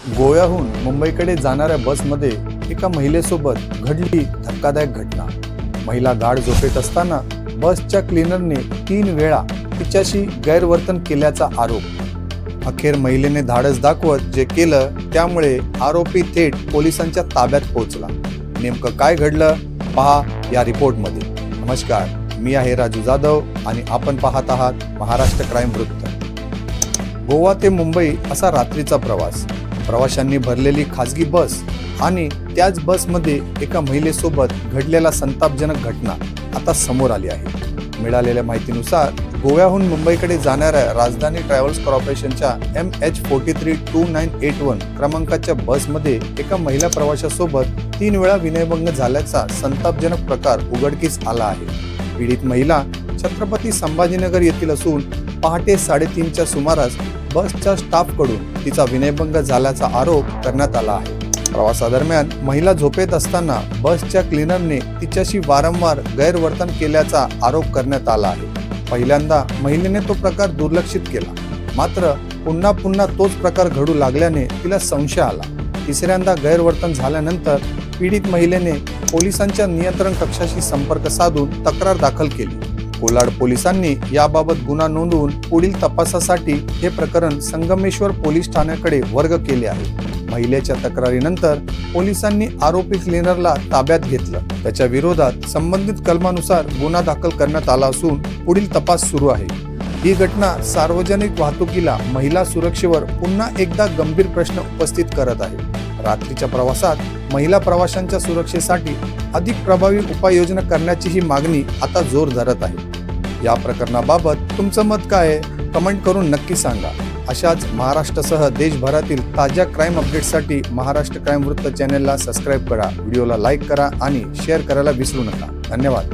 गोव्याहून मुंबईकडे जाणाऱ्या बसमध्ये एका महिलेसोबत घडली धक्कादायक घटना। महिला गाढ झोपेत असताना बसच्या क्लीनरने 3 वेळा तिच्याशी गैरवर्तन केल्याचा आरोप। अखेर महिलेने धाडस दाखवत जे केलं त्यामुळे आरोपी थेट पोलिसांच्या ताब्यात पोहोचला। नेमकं काय घडलं पहा या रिपोर्टमध्ये। नमस्कार, मी आहे राजू जाधव आणि आपण पाहत आहात महाराष्ट्र क्राईम वृत्त। गोवा ते मुंबई असा रात्रीचा प्रवास, प्रवाशांनी भरलेली खासगी बस आणि त्याच बसमध्ये एका महिलेसोबत घडलेला संतापजनक घटना आता समोर आली आहे। मिळालेल्या माहितीनुसार गोव्याहून मुंबईकडे जाणाऱ्या राजधानी ट्रॅव्हल्स कॉर्पोरेशनच्या MH432981 क्रमांकाच्या बसमध्ये एका महिला प्रवाशासोबत 3 वेळा विनयभंग झाल्याचा संतापजनक प्रकार उघडकीस आला आहे। पीडित महिला छत्रपती संभाजीनगर येथील असून पहाटे 3:30च्या सुमारास बसच्या स्टाफकडून तिचा विनयभंग झाल्याचा आरोप करण्यात आला आहे। प्रवासादरम्यान महिला झोपेत असताना बसच्या क्लीनरने तिच्याशी वारंवार गैरवर्तन केल्याचा आरोप करण्यात आला आहे। पहिल्यांदा महिलेने तो प्रकार दुर्लक्षित केला, मात्र पुन्हा पुन्हा तोच प्रकार घडू लागल्याने तिला संशय आला। तिसऱ्यांदा गैरवर्तन झाल्यानंतर पीडित महिलेने पोलिसांच्या नियंत्रण कक्षाशी संपर्क साधून तक्रार दाखल केली। कोलाड पोलिसांनी याबाबत गुन्हा नोंदवून पुढील तपासासाठी हे प्रकरण संगमेश्वर पोलीस ठाण्याकडे वर्ग केले आहे। महिलेच्या तक्रारीनंतर पोलिसांनी आरोपी क्लीनरला ताब्यात घेतलं। त्याच्या विरोधात संबंधित कलमानुसार गुन्हा दाखल करण्यात आला असून पुढील तपास सुरू आहे। ही घटना सार्वजनिक वाहतुकीला महिला सुरक्षेवर पुन्हा एकदा गंभीर प्रश्न उपस्थित करत आहे। रात्रीच्या प्रवासात महिला प्रवाशांच्या सुरक्षेसाठी अधिक प्रभावी उपाययोजना करण्याची ही मागणी आता जोर धरत आहे। या प्रकरणाबाबत तुमचं मत काय आहे? कमेंट करून नक्की सांगा। अशाच महाराष्ट्रासह देशभरातील ताज्या क्राईम अपडेट्ससाठी महाराष्ट्र क्राईम वृत्त चॅनलला सबस्क्राईब करा, व्हिडिओला लाईक करा आणि शेअर करायला विसरू नका। धन्यवाद।